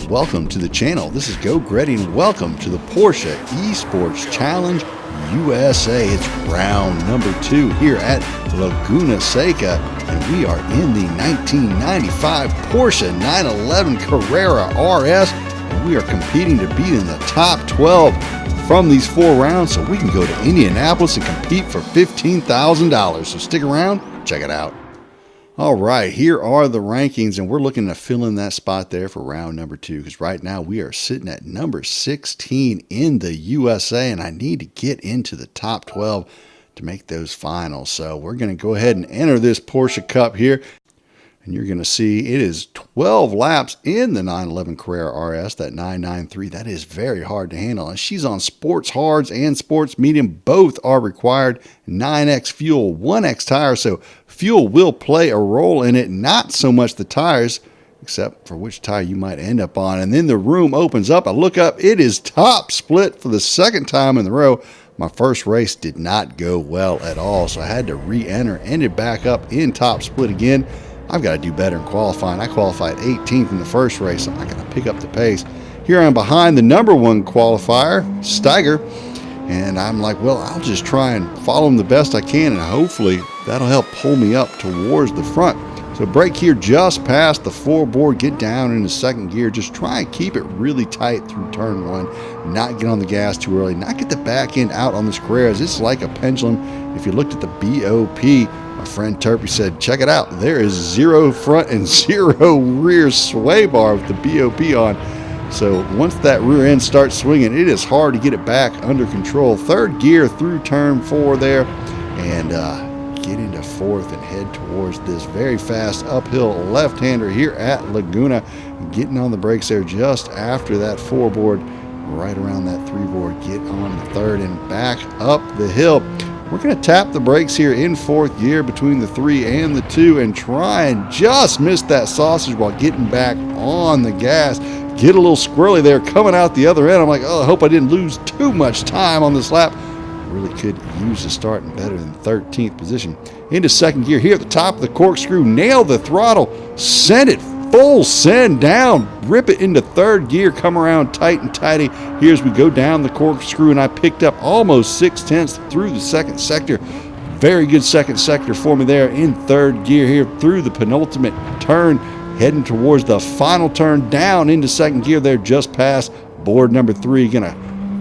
welcome to the channel. This is Go Gretty and welcome to the Porsche eSports Challenge USA. It's round number 2 here at Laguna Seca, and we are in the 1995 Porsche 911 Carrera RS, and we are competing to be in the top 12 from these 4 rounds so we can go to Indianapolis and compete for $15,000. So stick around, check it out. All right, here are the rankings, and we're looking to fill in that spot there for round number 2 because right now we are sitting at number 16 in the USA, and I need to get into the top 12 to make those finals. So we're going to go ahead and enter this Porsche Cup here, and you're going to see it is 12 laps in the 911 Carrera RS, that 993. That is very hard to handle, and she's on sports hards and sports medium. Both are required. 9X fuel, 1X tires, so fuel will play a role in it, not so much the tires, except for which tire you might end up on. And then the room opens up. I look up, it is top split for the second time in a row. My first race did not go well at all, so I had to re-enter, ended back up in top split again. I've got to do better in qualifying. I qualified 18th in the first race, so I got to pick up the pace. Here I'm behind the number 1 qualifier, Steiger, and I'm like, well, I'll just try and follow him the best I can, and hopefully that'll help pull me up towards the front. So brake here just past the floorboard, get down into second gear, just try and keep it really tight through turn 1, not get on the gas too early, not get the back end out on this Carrera. It's like a pendulum. If you looked at the BOP, my friend Turpy said, check it out. There is 0 front and 0 rear sway bar with the BOP on. So once that rear end starts swinging, it is hard to get it back under control. Third gear through turn 4 there, and get into fourth and head towards this very fast uphill left-hander here at Laguna. Getting on the brakes there just after that 4-board, right around that 3-board. Get on the third and back up the hill. We're going to tap the brakes here in 4th gear between the 3 and the 2 and try and just miss that sausage while getting back on the gas. Get a little squirrely there coming out the other end. I'm like, oh, I hope I didn't lose too much time on this lap. Really could use the starting better than 13th position. Into second gear here at the top of the corkscrew. Nail the throttle. Send it full send down. Rip it into 3rd gear. Come around tight and tidy. Here as we go down the corkscrew, and I picked up almost 6/10 through the second sector. Very good second sector for me there in 3rd gear here through the penultimate turn. Heading towards the final turn down into second gear there just past board number 3. Gonna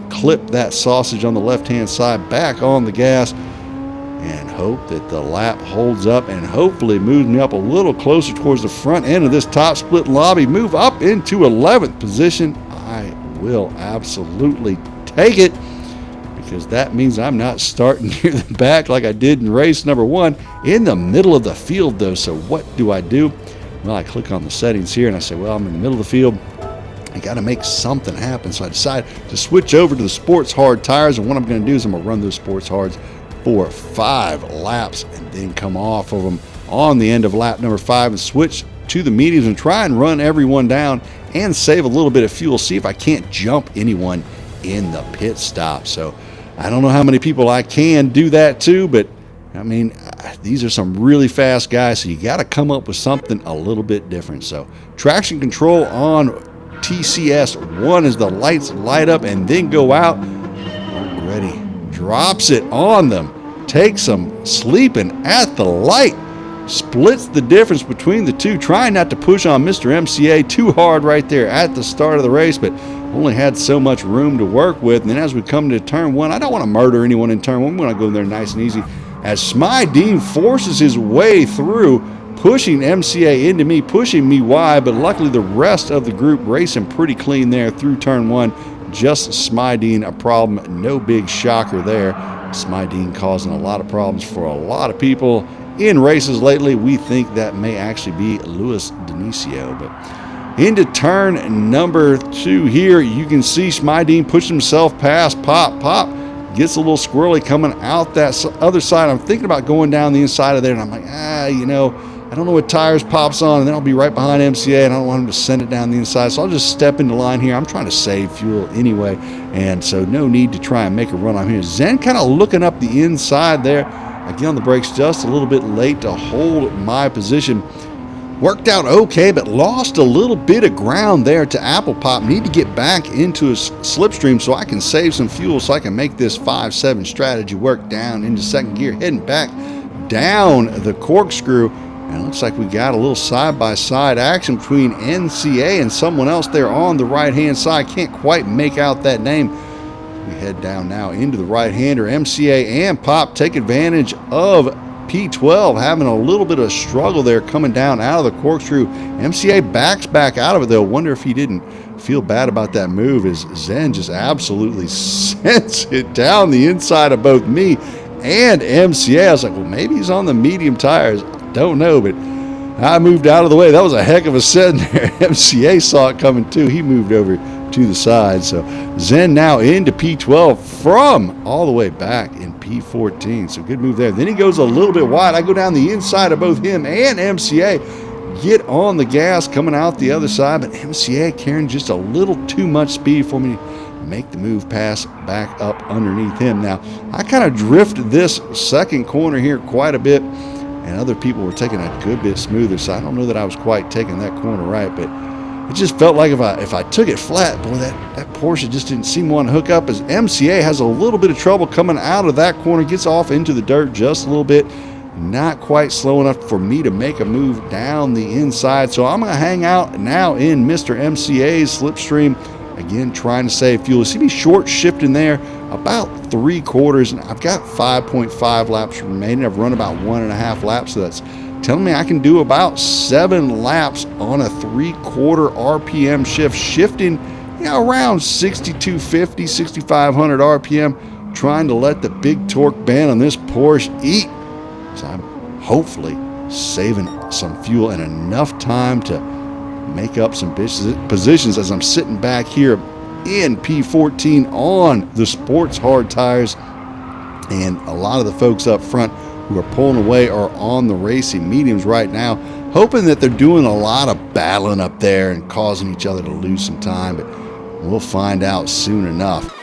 clip that sausage on the left-hand side, back on the gas, and hope that the lap holds up and hopefully moves me up a little closer towards the front end of this top split lobby. Move up into 11th position. I will absolutely take it, because that means I'm not starting near the back like I did in race number 1. In the middle of the field though, so what do? Well, I click on the settings here and I say, well, I'm in the middle of the field. I got to make something happen. So I decided to switch over to the sports hard tires, and what I'm going to do is I'm going to run those sports hards for 5 laps and then come off of them on the end of lap number 5 and switch to the mediums and try and run everyone down and save a little bit of fuel. See if I can't jump anyone in the pit stop. So I don't know how many people I can do that to, but I mean, these are some really fast guys, so you got to come up with something a little bit different. So traction control on TCS1 as the lights light up and then go out. Ready, drops it on them, takes them sleeping at the light, splits the difference between the two, trying not to push on Mr. MCA too hard right there at the start of the race, but only had so much room to work with. And then as we come to turn 1, I don't want to murder anyone in turn 1. I'm going to go in there nice and easy as Smydeen forces his way through, pushing MCA into me, pushing me wide, but luckily the rest of the group racing pretty clean there through turn 1. Just Smydeen a problem, no big shocker there. Smydeen causing a lot of problems for a lot of people in races lately. We think that may actually be Luis Dionisio. But into turn number 2 here, you can see Smydeen push himself past Pop. Gets a little squirrely coming out that other side. I'm thinking about going down the inside of there, and I'm like, I don't know what tires Pop's on, and then I'll be right behind MCA, and I don't want him to send it down the inside, so I'll just step into line here. I'm trying to save fuel anyway, and so no need to try and make a run on here. Zen kind of looking up the inside there. I get on the brakes just a little bit late to hold my position. Worked out okay, but lost a little bit of ground there to Apple Pop. Need to get back into a slipstream so I can save some fuel so I can make this 5-7 strategy work. Down into second gear, heading back down the corkscrew. And it looks like we got a little side-by-side action between NCA and someone else there on the right-hand side. Can't quite make out that name. We head down now into the right-hander. MCA and Pop take advantage of P12 having a little bit of a struggle there coming down out of the corkscrew. MCA backs back out of it though. Wonder if he didn't feel bad about that move, as Zen just absolutely sends it down the inside of both me and MCA. I was like, well, maybe he's on the medium tires. Don't know, but I moved out of the way. That was a heck of a set there. MCA saw it coming too. He moved over to the side. So Zen now into P12 from all the way back in P14. So good move there. Then he goes a little bit wide. I go down the inside of both him and MCA. Get on the gas coming out the other side, but MCA carrying just a little too much speed for me to make the move pass back up underneath him. Now, I kind of drift this second corner here quite a bit, and other people were taking a good bit smoother, so I don't know that I was quite taking that corner right, but it just felt like if I took it flat, boy, that Porsche just didn't seem to want to hook up, as MCA has a little bit of trouble coming out of that corner, gets off into the dirt just a little bit, not quite slow enough for me to make a move down the inside. So I'm going to hang out now in Mr. MCA's slipstream, again trying to save fuel. See me short shifting there about 3/4, and I've got 5.5 laps remaining. I've run about 1.5 laps, so that's telling me I can do about 7 laps on a 3/4 RPM shift, shifting around 6250, 6500 RPM, trying to let the big torque band on this Porsche eat. So I'm hopefully saving some fuel and enough time to make up some positions as I'm sitting back here in P14 on the sports hard tires, and a lot of the folks up front who are pulling away are on the racing mediums right now, hoping that they're doing a lot of battling up there and causing each other to lose some time, but we'll find out soon enough.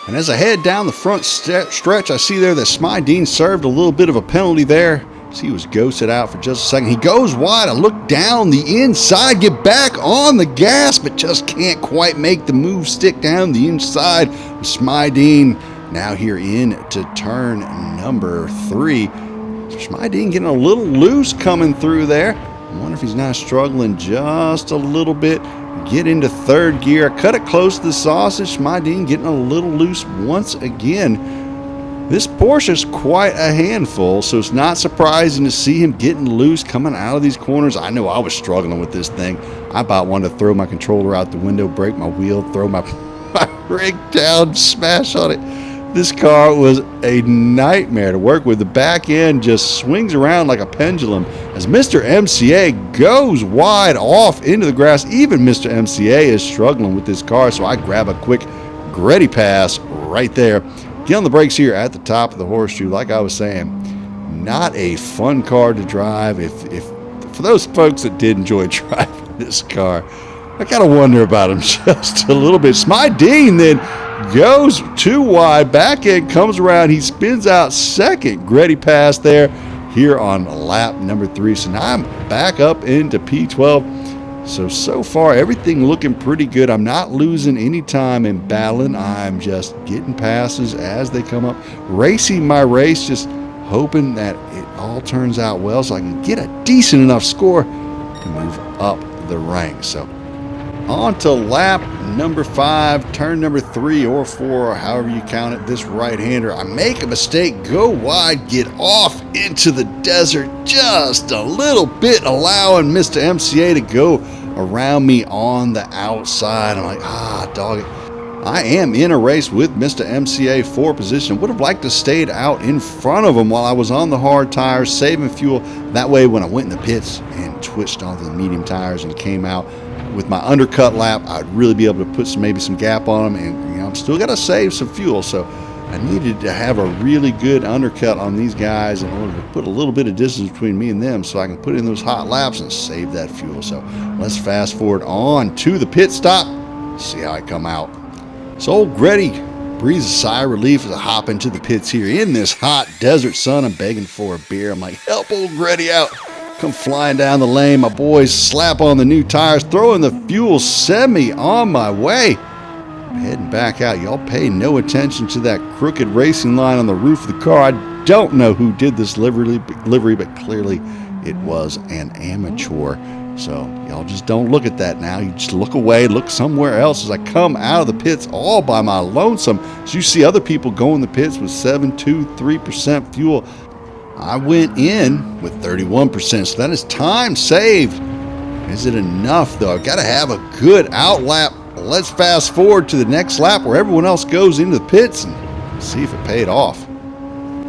And as I head down the front stretch, I see there that Smydeen served a little bit of a penalty there. See, he was ghosted out for just a second. He goes wide. I look down the inside, get back on the gas, but just can't quite make the move stick down the inside. Smydeen now here into turn number 3. Smydeen getting a little loose coming through there. I wonder if he's not struggling just a little bit. Get into third gear. Cut it close to the sausage. Smydeen getting a little loose once again. This Porsche is quite a handful, so it's not surprising to see him getting loose coming out of these corners. I know I was struggling with this thing. I about wanted to throw my controller out the window, break my wheel, throw my rig down, smash on it. This car was a nightmare to work with. The back end just swings around like a pendulum as Mr. MCA goes wide off into the grass. Even Mr. MCA is struggling with this car, so I grab a quick Gretty pass right there. Get on the brakes here at the top of the horseshoe. Like I was saying, not a fun car to drive. If for those folks that did enjoy driving this car, I kind of wonder about him just a little bit. Smydeen then goes too wide. Back end comes around. He spins out second. Gretty pass there here on lap number 3. So now I'm back up into P12. So far, everything looking pretty good. I'm not losing any time in battling. I'm just getting passes as they come up. Racing my race, just hoping that it all turns out well so I can get a decent enough score to move up the ranks. So on to lap number 5, turn number 3 or 4, or however you count it. This right-hander, I make a mistake, go wide, get off into the desert just a little bit, allowing Mr. MCA to go around me on the outside. I'm like, dog it. I am in a race with Mr. MCA for position. Would have liked to stayed out in front of him while I was on the hard tires, saving fuel. That way, when I went in the pits and twitched onto the medium tires and came out with my undercut lap, I'd really be able to put maybe some gap on them, and I'm still got to save some fuel. So I needed to have a really good undercut on these guys in order to put a little bit of distance between me and them so I can put in those hot laps and save that fuel. So let's fast forward on to the pit stop, see how I come out. So old Gretty breathes a sigh of relief as I hop into the pits here in this hot desert sun. I'm begging for a beer. I'm like, help old Gretty out. Come flying down the lane. My boys slap on the new tires, throw in the fuel, send me on my way. I'm heading back out. Y'all pay no attention to that crooked racing line on the roof of the car. I don't know who did this livery, but clearly it was an amateur. So y'all just don't look at that now. You just look away, look somewhere else as I come out of the pits all by my lonesome. As you see other people go in the pits with 7, 2, 3% fuel. I went in with 31%, so that is time saved. Is it enough, though? I've got to have a good out lap. Let's fast forward to the next lap where everyone else goes into the pits and see if it paid off.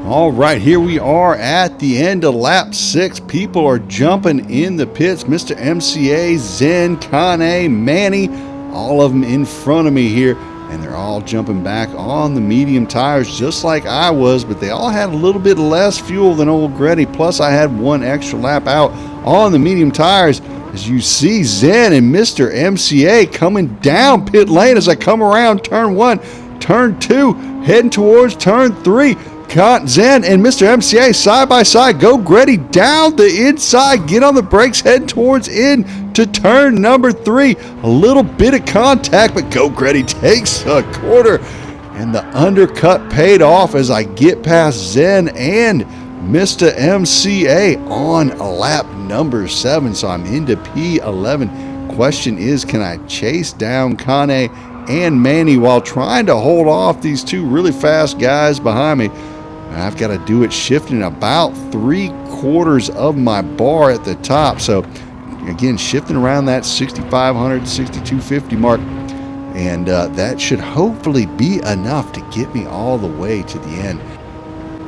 All right, here we are at the end of lap 6. People are jumping in the pits. Mr. MCA, Zen, Kane, Manny, all of them in front of me here. And they're all jumping back on the medium tires just like I was, but they all had a little bit less fuel than old Gretty. Plus, I had one extra lap out on the medium tires. As you see, Zen and Mr. MCA coming down pit lane as I come around turn 1, turn 2, heading towards turn 3. Zen and Mr. MCA side by side. Go Gretty down the inside. Get on the brakes, heading towards in to turn number 3. A little bit of contact, but Go Gretty takes a quarter. And the undercut paid off as I get past Zen and Mr. MCA on lap number 7. So I'm into P11. Question is, can I chase down Kane and Manny while trying to hold off these two really fast guys behind me? I've got to do it shifting about 3/4 of my bar at the top. So again, shifting around that 6,500, 6,250 mark. And that should hopefully be enough to get me all the way to the end.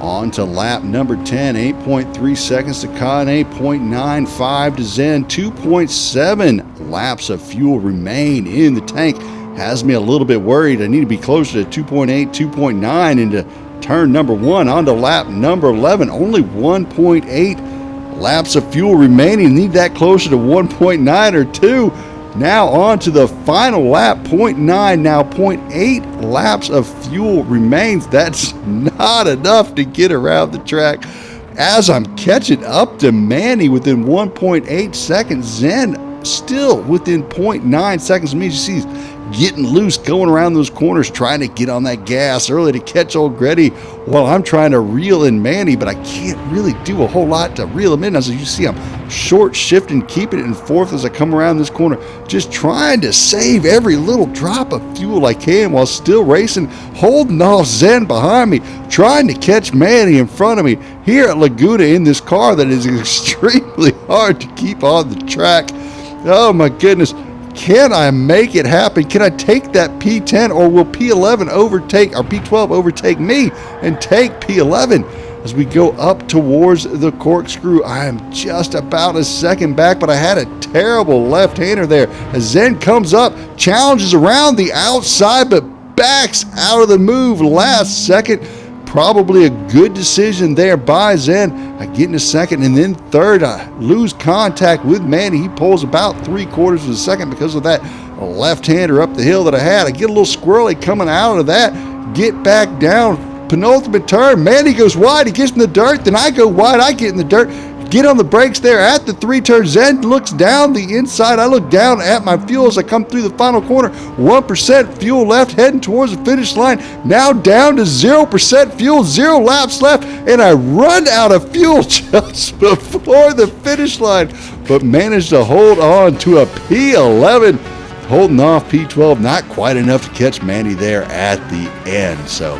On to lap number 10, 8.3 seconds to Kane, 0.95 to Zen, 2.7 laps of fuel remain in the tank. Has me a little bit worried. I need to be closer to 2.8, 2.9 into turn number 1. On to lap number 11, only 1.8 laps of fuel remaining. Need that closer to 1.9 or 2. Now on to the final lap, 0.9, now 0.8 laps of fuel remains. That's not enough to get around the track. As I'm catching up to Manny within 1.8 seconds, Zen still within 0.9 seconds of me. You see, getting loose, going around those corners, trying to get on that gas early to catch old Gretty while I'm trying to reel in Manny, but I can't really do a whole lot to reel him in. As you see, I'm short shifting, keeping it in fourth as I come around this corner, just trying to save every little drop of fuel I can while still racing, holding off Zen behind me, trying to catch Manny in front of me here at Laguna in this car that is extremely hard to keep on the track. Oh my goodness. Can I make it happen? Can I take that P10, or will P11 overtake, or P12 overtake me and take P11? As we go up towards the corkscrew, I am just about a second back, but I had a terrible left-hander there. As Zen comes up, challenges around the outside, but backs out of the move last second. Probably a good decision there by Zen. I get into second, and then third, I lose contact with Manny. He pulls about 3/4 of a second because of that left-hander up the hill that I had. I get a little squirrely coming out of that, get back down, penultimate turn. Manny goes wide, he gets in the dirt, then I go wide, I get in the dirt, get on the brakes there at the 3 turn. Zen looks down the inside. I look down at my fuel as I come through the final corner. 1% fuel left, heading towards the finish line. Now down to 0% fuel, 0 laps left, and I run out of fuel just before the finish line, but managed to hold on to a P11, holding off P12. Not quite enough to catch Manny there at the end. So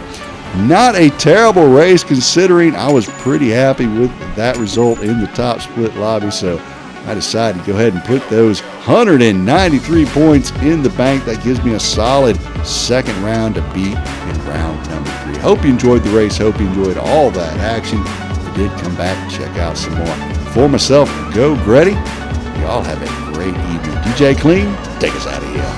not a terrible race considering. I was pretty happy with that result in the top split lobby, so I decided to go ahead and put those 193 points in the bank. That gives me a solid second round to beat in round number 3. Hope you enjoyed the race. Hope you enjoyed all that action. If you did, come back and check out some more. For myself, Go Gretty. Y'all have a great evening. DJ Clean, take us out of here.